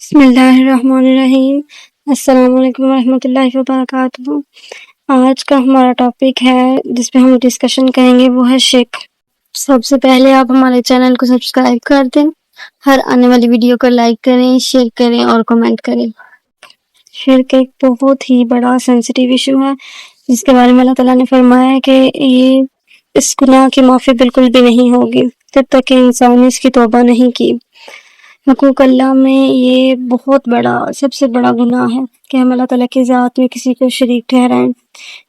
بسم اللہ الرحمن الرحیم۔ السلام علیکم ورحمۃ اللہ وبرکاتہ۔ آج کا ہمارا ٹاپک ہے جس پہ ہم ڈسکشن کریں گے وہ ہے شرک۔ سب سے پہلے آپ ہمارے چینل کو سبسکرائب کر دیں، ہر آنے والی ویڈیو کو لائک کریں، شیئر کریں اور کمنٹ کریں۔ شرک ایک بہت ہی بڑا سینسٹیو ایشو ہے جس کے بارے میں اللہ تعالیٰ نے فرمایا ہے کہ اس گناہ کی معافی بالکل بھی نہیں ہوگی جب تک کہ انسان نے اس کی توبہ نہیں کی۔ حقوق اللہ میں یہ بہت بڑا سب سے بڑا گناہ ہے کہ ہم اللہ تعالیٰ کی ذات میں کسی کو شریک ٹھہرائیں۔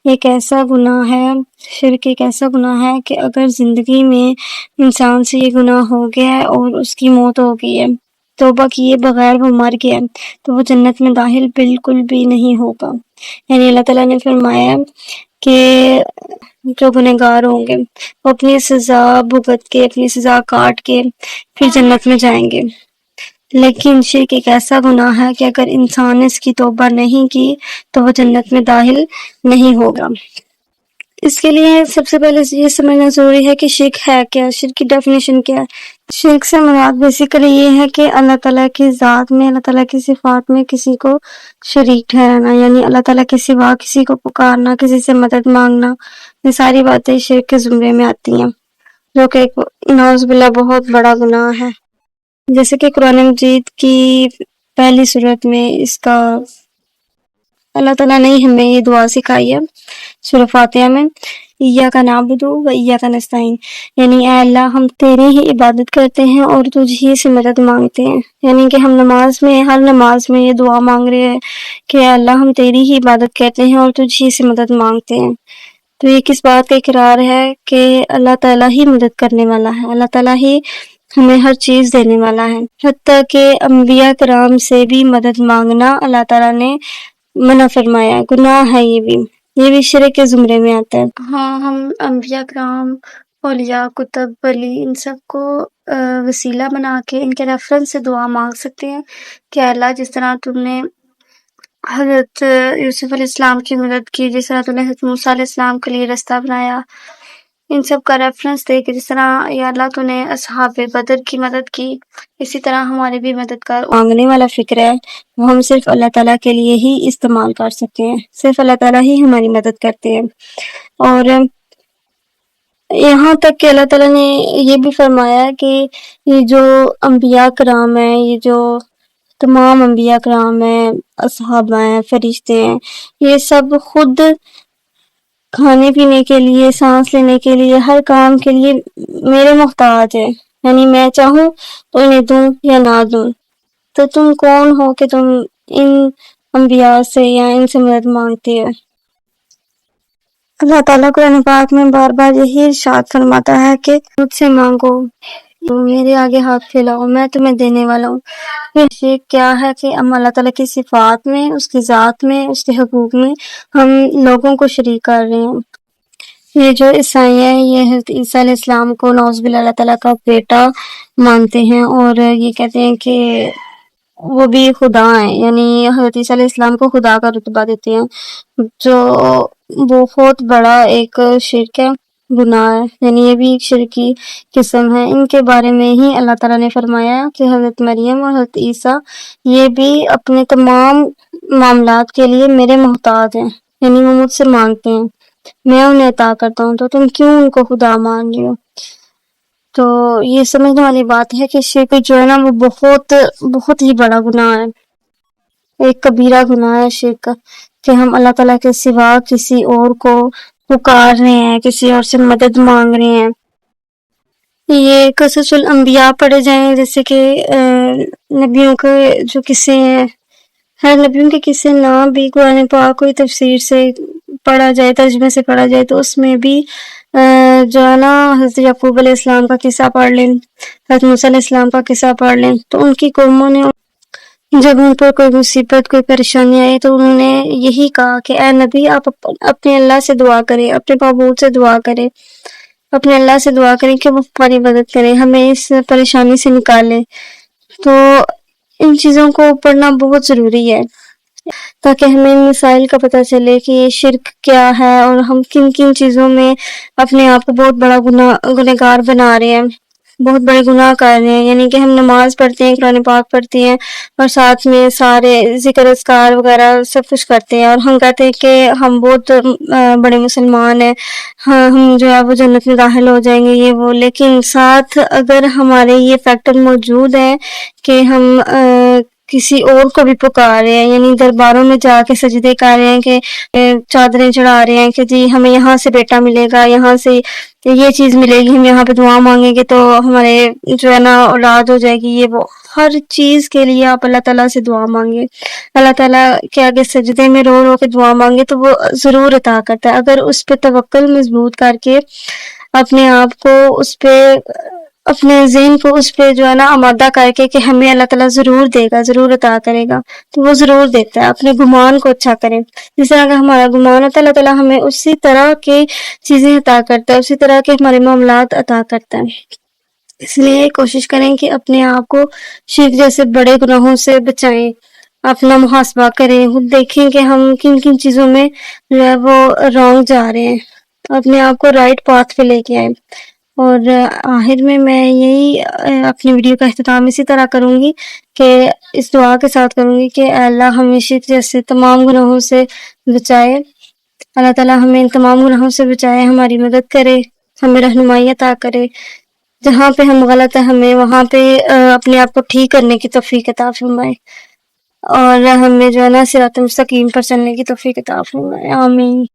ایک ایسا گناہ ہے، شرک ایک ایسا گناہ ہے کہ اگر زندگی میں انسان سے یہ گناہ ہو گیا ہے اور اس کی موت ہو گئی ہے، توبہ کیے بغیر وہ مر گیا تو وہ جنت میں داخل بالکل بھی نہیں ہوگا۔ یعنی اللہ تعالیٰ نے فرمایا کہ جو گنہگار ہوں گے وہ اپنی سزا بھگت کے، اپنی سزا کاٹ کے پھر جنت میں جائیں گے۔ لیکن شرک ایک ایسا گناہ ہے کہ اگر انسان نے اس کی توبہ نہیں کی تو وہ جنت میں داخل نہیں ہوگا۔ اس کے لیے سب سے پہلے یہ سمجھنا ضروری ہے کہ شرک ہے کیا، شرک کی ڈیفینیشن کیا ہے۔ شرک سے مراد بیسیکلی یہ ہے کہ اللہ تعالیٰ کی ذات میں، اللہ تعالیٰ کی صفات میں کسی کو شریک ٹھہرانا، یعنی اللہ تعالیٰ کے سوا کسی کو پکارنا، کسی سے مدد مانگنا، یہ ساری باتیں شرک کے زمرے میں آتی ہیں، جو کہ ایک نعوذ باللہ بہت بڑا گناہ ہے۔ جیسے کہ قرآن مجید کی پہلی سورت میں اس کا اللہ تعالیٰ نے ہمیں یہ دعا سکھائی ہے سورہ فاتحہ میں، ایاک نعبد و ایاک نستعین، یعنی اے اللہ ہم تیری ہی عبادت کرتے ہیں اور تجھ ہی سے مدد مانگتے ہیں۔ یعنی کہ ہم نماز میں، ہر نماز میں یہ دعا مانگ رہے ہیں کہ اے اللہ ہم تیری ہی عبادت کرتے ہیں اور تجھ ہی سے مدد مانگتے ہیں۔ تو یہ کس بات کا اقرار ہے کہ اللہ تعالیٰ ہی مدد کرنے والا ہے، اللہ تعالیٰ ہی ہمیں ہر چیز دینے والا ہے۔ حتیٰ کہ انبیاء کرام سے بھی مدد مانگنا اللہ تعالیٰ نے منع فرمایا، گناہ ہے یہ بھی شرک کے زمرے میں آتا ہے۔ ہاں، ہم انبیاء کرام، اولیاء، کتب، ولی، ان سب کو وسیلہ بنا کے ان کے ریفرنس سے دعا مانگ سکتے ہیں کہ اللہ جس طرح تم نے حضرت یوسف علیہ السلام کی مدد کی، جس طرح تم نے حضرت موسیٰ علیہ السلام کے لیے رستہ بنایا، ان سب کا ریفرنس دے کے جس طرح یا اللہ تو نے اصحاب بدر کی مدد کی، اسی طرح ہمارے بھی مددگار مانگنے والا فکر ہے وہ ہم صرف اللہ تعالیٰ کے لیے ہی استعمال کر سکتے ہیں، صرف اللہ تعالیٰ ہی ہماری مدد کرتے ہیں۔ اور یہاں تک کہ اللہ تعالیٰ نے یہ بھی فرمایا کہ یہ جو انبیاء کرام ہیں، یہ جو تمام انبیاء کرام ہیں، اصحاب ہیں، فرشتے ہیں، یہ سب خود کھانے پینے کے لیے، سانس لینے کے لیے، ہر کام کے لیے میرے محتاج ہے، یعنی میں چاہوں تو انہیں دوں یا نہ دوں۔ تو تم کون ہو کہ تم ان انبیاء سے یا ان سے مدد مانگتے ہو؟ اللہ تعالیٰ قرآن پاک میں بار بار یہی ارشاد فرماتا ہے کہ مجھ سے مانگو، میرے آگے ہاتھ پھیلاؤ، میں تمہیں دینے والا ہوں۔ یہ شرک کیا ہے کہ ہم اللہ تعالیٰ کی صفات میں، اس کی ذات میں، اس کے حقوق میں ہم لوگوں کو شریک کر رہے ہیں۔ یہ جو عیسائی ہیں یہ حضرت عیسیٰ علیہ السلام کو نعوذ باللہ اللہ تعالیٰ کا بیٹا مانتے ہیں اور یہ کہتے ہیں کہ وہ بھی خدا ہیں، یعنی حضرت عیسیٰ علیہ السلام کو خدا کا رتبہ دیتے ہیں، جو بہت بڑا ایک شرک ہے، گناہ ہے، یعنی یہ بھی ایک شرک کی قسم ہے۔ ان کے بارے میں ہی اللہ تعالیٰ نے فرمایا کہ حضرت مریم اور حضرت عیسیٰ یہ بھی اپنے تمام معاملات کے لیے میرے محتاج ہیں، یعنی وہ مجھ سے مانگتے ہیں، میں انہیں عطا کرتا ہوں، تو تم کیوں ان کو خدا مان رہے ہو؟ تو یہ سمجھنے والی بات ہے کہ شرک جو ہے نا وہ بہت ہی بڑا گناہ ہے، ایک کبیرہ گناہ ہے شرک، کہ ہم اللہ تعالیٰ کے سوا کسی اور کو پکار رہے ہیں، کسی اور سے مدد مانگ رہے ہیں۔ یہ قصص الانبیاء پڑھے جائیں، جیسے کہ نبیوں کے جو قصے ہیں، ہر نبیوں کے قصے نہ بھی قرآن پاک کوئی تفسیر سے پڑھا جائے، ترجمے سے پڑھا جائے، تو اس میں بھی جو ہے نا حضرت یعقوب علیہ السلام کا قصہ پڑھ لیں، حضرت موسیٰ علیہ السلام کا قصہ پڑھ لیں، تو ان کی قوموں نے جب ان پر کوئی مصیبت، کوئی پریشانی آئی تو انہوں نے یہی کہا کہ اے نبی آپ اپنے اللہ سے دعا کریں، اپنے معبود سے دعا کریں، اپنے اللہ سے دعا کریں کہ وہ ہماری مدد کریں، ہمیں اس پریشانی سے نکالے۔ تو ان چیزوں کو پڑھنا بہت ضروری ہے تاکہ ہمیں ان مسائل کا پتہ چلے کہ یہ شرک کیا ہے اور ہم کن کن چیزوں میں اپنے آپ کو بہت بڑا گنہگار بنا رہے ہیں۔ بہت بڑے گناہ کر رہے ہیں. یعنی کہ ہم نماز پڑھتے ہیں، قرآن پاک پڑھتے ہیں اور ساتھ میں سارے ذکر اذکار وغیرہ سب کچھ کرتے ہیں، اور ہم کہتے ہیں کہ ہم بہت بڑے مسلمان ہیں، ہاں ہم جو ہے وہ جنت میں داخل ہو جائیں گے یہ وہ. لیکن ساتھ اگر ہمارے یہ فیکٹر موجود ہے کہ ہم کسی اور کو بھی پکار رہے ہیں، یعنی درباروں میں جا کے سجدے کر رہے ہیں، کہ چادریں چڑھا رہے ہیں کہ جی ہمیں یہاں سے بیٹا ملے گا، یہاں سے یہ چیز ملے گی، ہم یہاں پہ دعا مانگیں گے تو ہمارے جو ہے نا اولاد ہو جائے گی، یہ وہ ہر چیز کے لیے آپ اللہ تعالیٰ سے دعا مانگے. اللہ تعالیٰ کے آگے سجدے میں رو رو کے دعا مانگے تو وہ ضرور عطا کرتا ہے. اگر اس پہ توکل مضبوط کر کے اپنے آپ کو اس پہ، اپنے ذہن کو اس پہ جو ہے نا آمادہ کر کے کہ ہمیں اللہ تعالیٰ ضرور دے گا، ضرور عطا کرے گا، تو وہ ضرور دیتا ہے. اپنے گمان کو اچھا کریں، جس طرح کا ہمارا گمان ہوتا ہے اللہ تعالیٰ ہمیں اسی طرح کی چیزیں عطا کرتا ہے، اسی طرح کے ہمارے معاملات عطا کرتا ہے. اس لیے کوشش کریں کہ اپنے آپ کو شرک جیسے بڑے گناہوں سے بچائیں، اپنا محاسبہ کریں، خود دیکھیں کہ ہم کن کن چیزوں میں جو ہے وہ رانگ جا رہے ہیں، اپنے آپ کو رائٹ پاتھ پہ لے کے آئیں. اور آخر میں یہی اپنی ویڈیو کا اختتام اسی طرح کروں گی کہ اس دعا کے ساتھ کروں گی کہ اے اللہ ہمیں شرک جیسے تمام گناہوں سے بچائے. اللہ تعالیٰ ہمیں ان تمام گناہوں سے بچائے، ہماری مدد کرے، ہمیں رہنمائی عطا کرے، جہاں پہ ہم غلط ہیں ہمیں وہاں پہ اپنے آپ کو ٹھیک کرنے کی توفیق عطا فرمائے، اور ہمیں جو ہے نا صراط مستقیم پر چلنے کی توفیق عطا فرمائے. آمین.